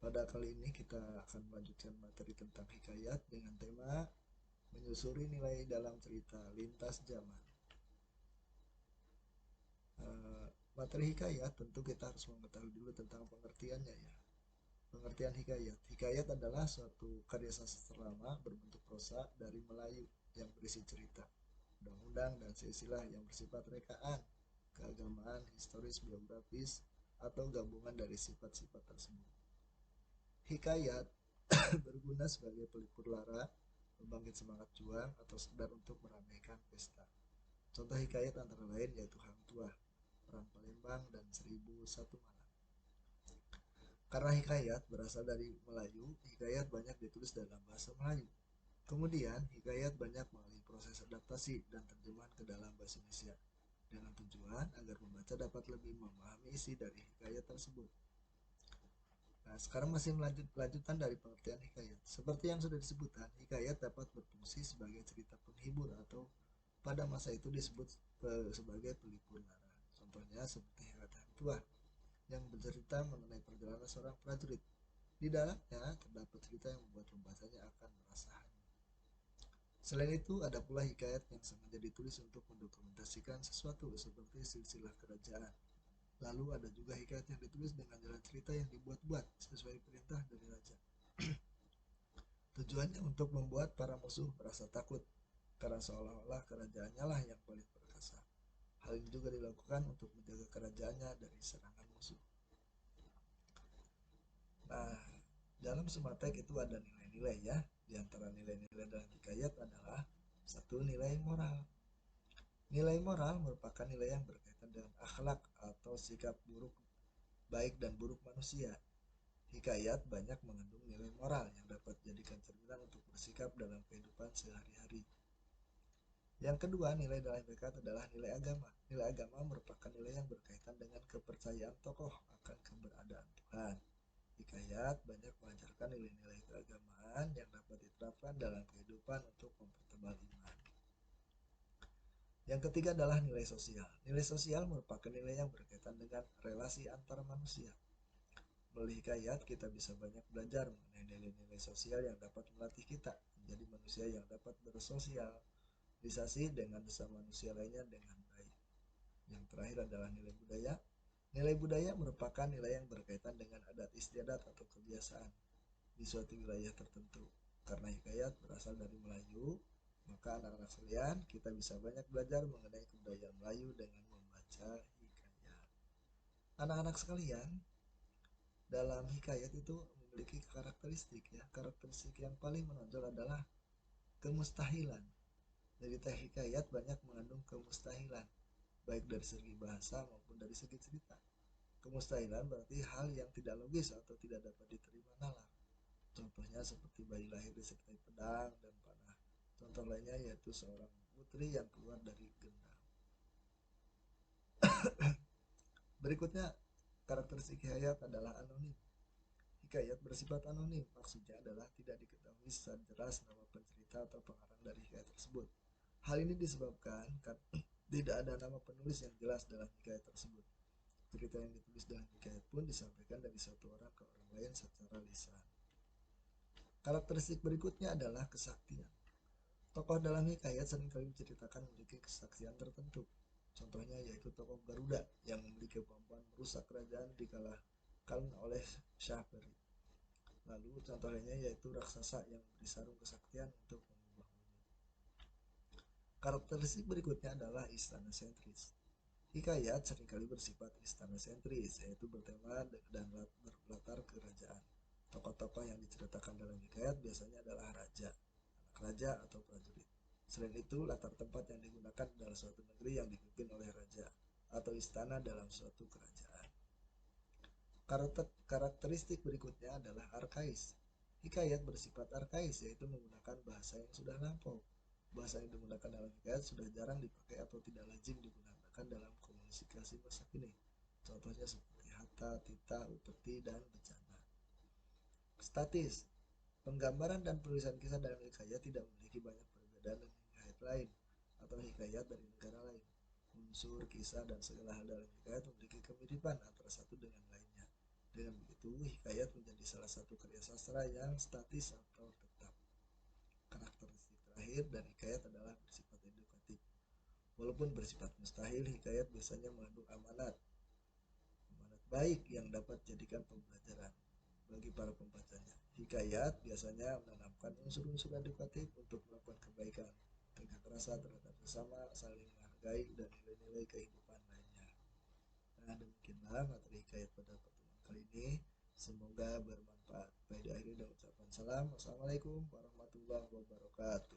Pada kali ini kita akan melanjutkan materi tentang hikayat dengan tema menyusuri nilai dalam cerita lintas zaman. Materi hikayat tentu kita harus mengetahui dulu tentang pengertiannya ya. Pengertian hikayat. Hikayat adalah suatu karya sastra lama berbentuk prosa dari Melayu yang berisi cerita, undang-undang dan silsilah yang bersifat rekaan, keagamaan, historis, biografis, atau gabungan dari sifat-sifat tersebut. Hikayat berguna sebagai pelipur lara, membangkit semangat juang, atau sekedar untuk meramaikan pesta. Contoh hikayat antara lain yaitu Hang Tuah, Perang Palembang, dan 1001 Malam. Karena hikayat berasal dari Melayu, hikayat banyak ditulis dalam bahasa Melayu. Kemudian, hikayat banyak melalui proses adaptasi dan terjemahan ke dalam bahasa Indonesia dengan tujuan agar pembaca dapat lebih memahami isi dari hikayat tersebut. Nah, sekarang masih lanjutan dari pengertian hikayat. Seperti yang sudah disebutkan, hikayat dapat berfungsi sebagai cerita penghibur atau pada masa itu disebut sebagai pelipur lara. Contohnya seperti Hikayat Hang Tuah yang bercerita mengenai perjalanan seorang prajurit. Di dalamnya terdapat cerita yang membuat pembacanya akan merasa haru. Selain itu, ada pula hikayat yang sengaja ditulis untuk mendokumentasikan sesuatu seperti silsilah kerajaan. Lalu ada juga hikayat yang ditulis dengan jalan cerita yang dibuat-buat sesuai perintah dari raja. Tujuannya untuk membuat para musuh merasa takut karena seolah-olah kerajaannya lah yang paling perkasa. Hal ini juga dilakukan untuk menjaga kerajaannya dari serangan musuh. Nah, dalam semua teks itu ada nilai-nilai ya. Di antara nilai-nilai dalam hikayat adalah satu, nilai moral. Nilai moral merupakan nilai yang berkaitan dengan akhlak atau sikap buruk, baik dan buruk manusia. Hikayat banyak mengandung nilai moral yang dapat dijadikan cerminan untuk bersikap dalam kehidupan sehari-hari. Yang kedua, nilai dalam hikayat adalah nilai agama. Nilai agama merupakan nilai yang berkaitan dengan kepercayaan tokoh akan keberadaan Tuhan. Hikayat banyak mengajarkan nilai-nilai keagamaan yang dapat diterapkan dalam kehidupan untuk mempertebal iman. Yang ketiga adalah nilai sosial. Nilai sosial merupakan nilai yang berkaitan dengan relasi antar manusia. Melalui hikayat kita bisa banyak belajar mengenai nilai-nilai sosial yang dapat melatih kita menjadi manusia yang dapat bersosialisasi dengan sesama manusia lainnya dengan baik. Yang terakhir adalah nilai budaya. Nilai budaya merupakan nilai yang berkaitan dengan adat istiadat atau kebiasaan di suatu wilayah tertentu. Karena hikayat berasal dari Melayu, maka anak-anak sekalian kita bisa banyak belajar mengenai kebudayaan Melayu dengan membaca hikayat. Anak-anak sekalian, dalam hikayat itu memiliki karakteristik ya. Karakteristik yang paling menonjol adalah kemustahilan. Dari teks hikayat banyak mengandung kemustahilan, baik dari segi bahasa maupun dari segi cerita. Kemustahilan berarti hal yang tidak logis atau tidak dapat diterima nalar. Contohnya seperti bayi lahir disertai pedang dan panah. Contoh lainnya yaitu seorang putri yang keluar dari gendam. Berikutnya, karakteristik hikayat adalah anonim. Hikayat bersifat anonim, maksudnya adalah tidak diketahui secara jelas nama pencerita atau pengarang dari hikayat tersebut. Hal ini disebabkan karena tidak ada nama penulis yang jelas dalam hikayat tersebut. Cerita yang ditulis dalam hikayat pun disampaikan dari satu orang ke orang lain secara lisan. Karakteristik berikutnya adalah kesaktian. Tokoh dalam hikayat seringkali diceritakan memiliki kesaksian tertentu. Contohnya yaitu tokoh Garuda yang memiliki kemampuan merusak kerajaan dikalahkan oleh Syahperi. Lalu contoh lainnya yaitu raksasa yang memberi sarung kesaktian untuk mengubah bumi. Karakteristik berikutnya adalah istana sentris. Hikayat seringkali bersifat istana sentris, yaitu bertema dan berlatar kerajaan. Tokoh-tokoh yang diceritakan dalam hikayat biasanya adalah raja, anak raja atau prajurit. Selain itu, latar tempat yang digunakan adalah suatu negeri yang dipimpin oleh raja atau istana dalam suatu kerajaan. Karakteristik berikutnya adalah arkais. Hikayat bersifat arkais, yaitu menggunakan bahasa yang sudah lampau. Bahasa yang digunakan dalam hikayat sudah jarang dipakai atau tidak lazim digunakan dalam komunikasi masa kini. Contohnya seperti hatta, tita, upeti, dan bencana. Statis. Penggambaran dan penulisan kisah dalam hikayat tidak memiliki banyak perbedaan dengan hikayat lain atau hikayat dari negara lain. Unsur, kisah, dan segala hal dalam hikayat memiliki kemiripan antara satu dengan lainnya. Dengan begitu, hikayat menjadi menjadi salah satu karya sastra yang statis atau tetap. Karakteristik terakhir dari hikayat adalah bersifat edukatif. Walaupun bersifat mustahil, hikayat biasanya mengandung amanat baik yang dapat dijadikan pembelajaran bagi para pembacanya. Hikayat biasanya menanamkan unsur-unsur edukatif untuk melakukan kebaikan, tegak rasa terhadap sesama, saling menghargai, dan nilai-nilai kehidupan lainnya. Nah, demikianlah materi hikayat pada pertemuan kali ini. Semoga bermanfaat. Baik, diakhiri dengan ucapan salam. Wassalamualaikum warahmatullahi wabarakatuh.